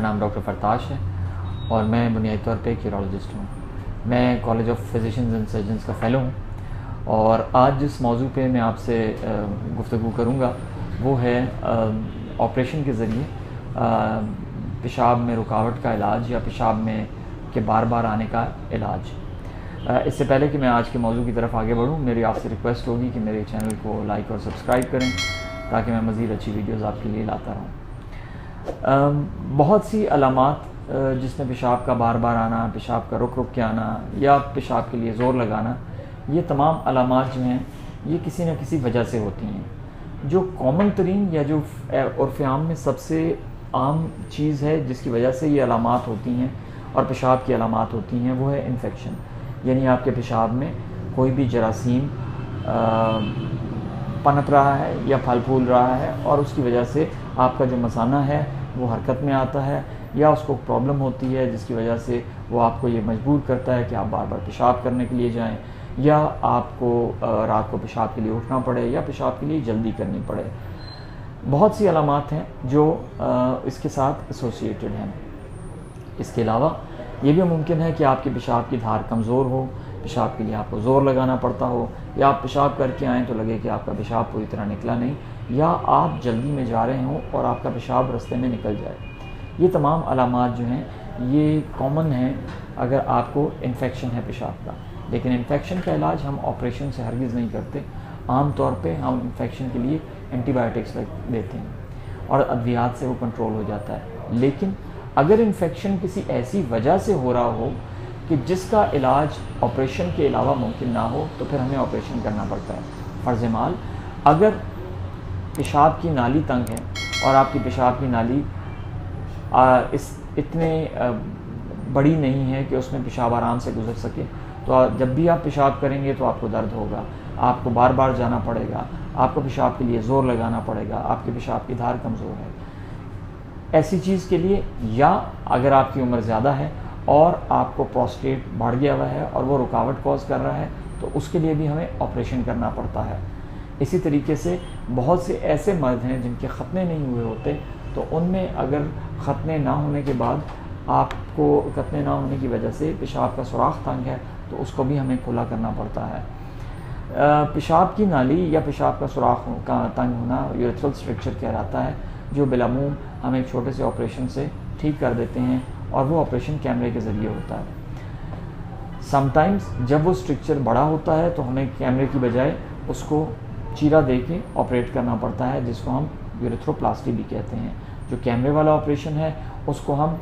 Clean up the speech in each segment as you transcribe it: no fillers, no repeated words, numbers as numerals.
नाम डॉक्टर फरताश है और मैं बुनियादी तौर पे एक यूरोलॉजिस्ट हूँ। मैं college of physicians and surgeons का फ़ेलो हूँ और आज जिस मौजू पे मैं आपसे गुफ्तगू करूँगा वो है ऑपरेशन के ज़रिए पेशाब में रुकावट का इलाज या पेशाब में के बार बार आने का इलाज। इससे पहले कि मैं आज के मौजू की तरफ आगे बढ़ूँ, मेरी आपसे रिक्वेस्ट होगी कि मेरे चैनल को लाइक और सब्सक्राइब करें ताकि मैं मज़ीद अच्छी वीडियोज़ आपके लिए लाता रहूँ। बहुत सी अलामात जिसमें पेशाब का बार बार आना, पेशाब का रुक रुक के आना या पेशाब के लिए ज़ोर लगाना, ये तमाम अलामात जो हैं ये किसी न किसी वजह से होती हैं। जो कॉमन तरीन या जो उर्फ़ आम में सबसे आम चीज़ है जिसकी वजह से ये अलामात होती हैं और पेशाब की अलामात होती हैं वो है इन्फेक्शन। यानी आपके पेशाब में कोई भी जरासीम पनप रहा है या फल फूल रहा है और उसकी वजह से आपका जो मसाना है वो हरकत में आता है या उसको प्रॉब्लम होती है जिसकी वजह से वो आपको ये मजबूर करता है कि आप बार बार पेशाब करने के लिए जाएं या आपको रात को पेशाब के लिए उठना पड़े या पेशाब के लिए जल्दी करनी पड़े। बहुत सी अलामात हैं जो इसके साथ एसोसिएटेड हैं। इसके अलावा ये भी मुमकिन है कि आपके पेशाब की धार कमज़ोर हो, पेशाब के लिए आपको ज़ोर लगाना पड़ता हो या आप पेशाब करके आएँ तो लगे कि आपका पेशाब पूरी तरह निकला नहीं या आप जल्दी में जा रहे हों और आपका पेशाब रास्ते में निकल जाए। ये तमाम अलामात जो हैं ये कॉमन हैं अगर आपको इन्फेक्शन है पेशाब का। लेकिन इन्फेक्शन का इलाज हम ऑपरेशन से हरगिज़ नहीं करते। आम तौर पे हम इन्फेक्शन के लिए एंटीबायोटिक्स देते हैं और अद्वियात से वो कंट्रोल हो जाता है। लेकिन अगर इन्फेक्शन किसी ऐसी वजह से हो रहा हो कि जिसका इलाज ऑपरेशन के अलावा मुमकिन ना हो तो फिर हमें ऑपरेशन करना पड़ता है। फ़र्ज़ माल अगर पेशाब की नाली तंग है और आपकी पेशाब की नाली इतने बड़ी नहीं है कि उसमें पेशाब आराम से गुजर सके, तो जब भी आप पेशाब करेंगे तो आपको दर्द होगा, आपको बार बार जाना पड़ेगा, आपको पेशाब के लिए ज़ोर लगाना पड़ेगा, आपके पेशाब की धार कमज़ोर है। ऐसी चीज़ के लिए या अगर आपकी उम्र ज़्यादा है और आपको प्रोस्टेट बढ़ गया हुआ है और वो रुकावट कॉज कर रहा है तो उसके लिए भी हमें ऑपरेशन करना पड़ता है। इसी तरीके से बहुत से ऐसे मर्द हैं जिनके ख़तने नहीं हुए होते, तो उनमें अगर ख़तने ना होने के बाद आपको ख़तने ना होने की वजह से पेशाब का सुराख तंग है तो उसको भी हमें खुला करना पड़ता है। पेशाब की नाली या पेशाब का सुराख का तंग होना यूरेथ्रल स्ट्रक्चर कहलाता है, जो बिलामूम हम एक छोटे से ऑपरेशन से ठीक कर देते हैं और वो ऑपरेशन कैमरे के ज़रिए होता है। समटाइम्स जब वो स्ट्रक्चर बड़ा होता है तो हमें कैमरे की बजाय उसको चीरा दे के ऑपरेट करना पड़ता है, जिसको हम यूरेथ्रोप्लास्टी भी कहते हैं। जो कैमरे वाला ऑपरेशन है उसको हम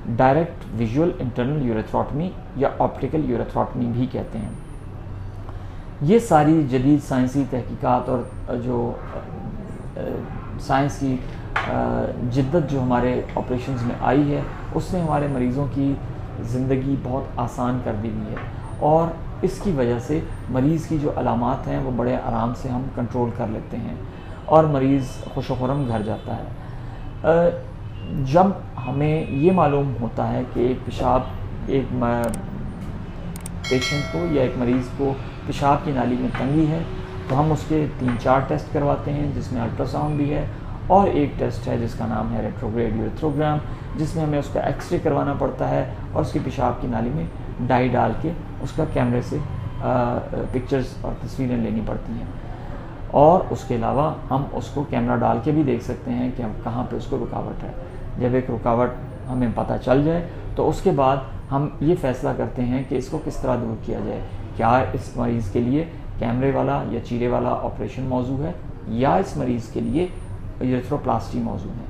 डायरेक्ट विजुअल इंटरनल यूरेथ्रोटमी या ऑप्टिकल यूरेथ्रोटमी भी कहते हैं। ये सारी जदीद साइंसी तहकीकात और जो साइंस की जिद्दत जो हमारे ऑपरेशंस में आई है उसने हमारे मरीज़ों की ज़िंदगी बहुत आसान कर दी हुई है और इसकी वजह से मरीज़ की जो अलामात हैं वो बड़े आराम से हम कंट्रोल कर लेते हैं और मरीज़ खुश खुरम घर जाता है। जब हमें ये मालूम होता है कि एक पेशेंट को या एक मरीज़ को पेशाब की नाली में तंगी है तो हम उसके 3-4 टेस्ट करवाते हैं, जिसमें अल्ट्रासाउंड भी है और एक टेस्ट है जिसका नाम है रेट्रोग्रेड यूरेथ्रोग्राम, जिसमें हमें उसका एक्सरे करवाना पड़ता है और उसकी पेशाब की नाली में डाई डाल के उसका कैमरे से पिक्चर्स और तस्वीरें लेनी पड़ती हैं। और उसके अलावा हम उसको कैमरा डाल के भी देख सकते हैं कि हम कहाँ पे उसको रुकावट है। जब एक रुकावट हमें पता चल जाए तो उसके बाद हम ये फ़ैसला करते हैं कि इसको किस तरह दूर किया जाए। क्या इस मरीज़ के लिए कैमरे वाला या चीरे वाला ऑपरेशन मौजू है या इस मरीज़ के लिए यूरेथ्रोप्लास्टी मौजू है।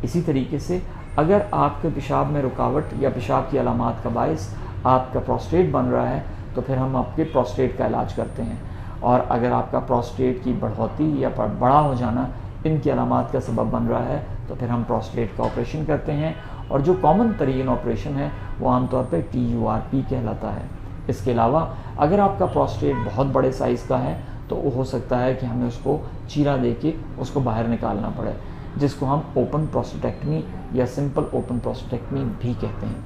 इसी तरीके से अगर आपके पेशाब में रुकावट या पेशाब की अलामात का बायस आपका प्रोस्टेट बन रहा है तो फिर हम आपके प्रोस्टेट का इलाज करते हैं। और अगर आपका प्रोस्टेट की बढ़ोतरी या बड़ा हो जाना इनकी अलामात का सबब बन रहा है तो फिर हम प्रोस्टेट का ऑपरेशन करते हैं और जो कॉमन तरीन ऑपरेशन है वो आमतौर पर TURP कहलाता है। इसके अलावा अगर आपका प्रोस्टेट बहुत बड़े साइज़ का है तो वो हो सकता है कि हमें उसको चीरा दे के उसको बाहर निकालना पड़े, जिसको हम ओपन प्रोस्टेक्टमी या सिंपल ओपन प्रोस्टेक्टमी भी कहते हैं।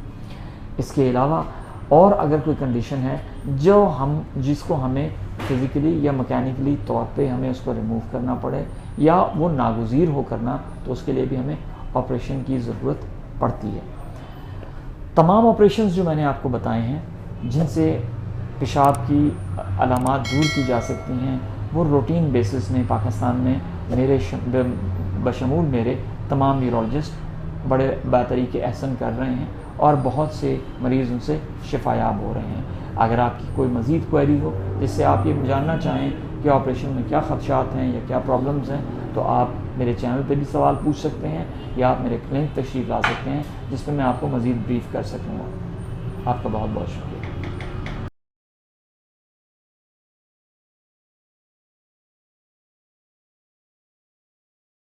इसके अलावा और अगर कोई कंडीशन है जिसको हमें फिज़िकली या मैकेनिकली तौर पे हमें उसको रिमूव करना पड़े या वो नागुज़ीर हो करना, तो उसके लिए भी हमें ऑपरेशन की ज़रूरत पड़ती है। तमाम ऑपरेशंस जो मैंने आपको बताए हैं जिनसे पेशाब की अलामात दूर की जा सकती हैं, वो रूटीन बेसिस में पाकिस्तान में मेरे बशमूल मेरे तमाम न्यूरोलॉजिस्ट बड़े बातरीके एहसन कर रहे हैं और बहुत से मरीज़ उनसे शिफायाब हो रहे हैं। अगर आपकी कोई मज़ीद क्वेरी हो जिससे आप ये जानना चाहें कि ऑपरेशन में क्या ख़दशात हैं या क्या प्रॉब्लम्स हैं, तो आप मेरे चैनल पे भी सवाल पूछ सकते हैं या आप मेरे क्लिनिक तशरीफ़ ला सकते हैं जिस पर मैं आपको मज़ीद ब्रीफ़ कर सकूँगा। आपका बहुत बहुत शुक्रिया।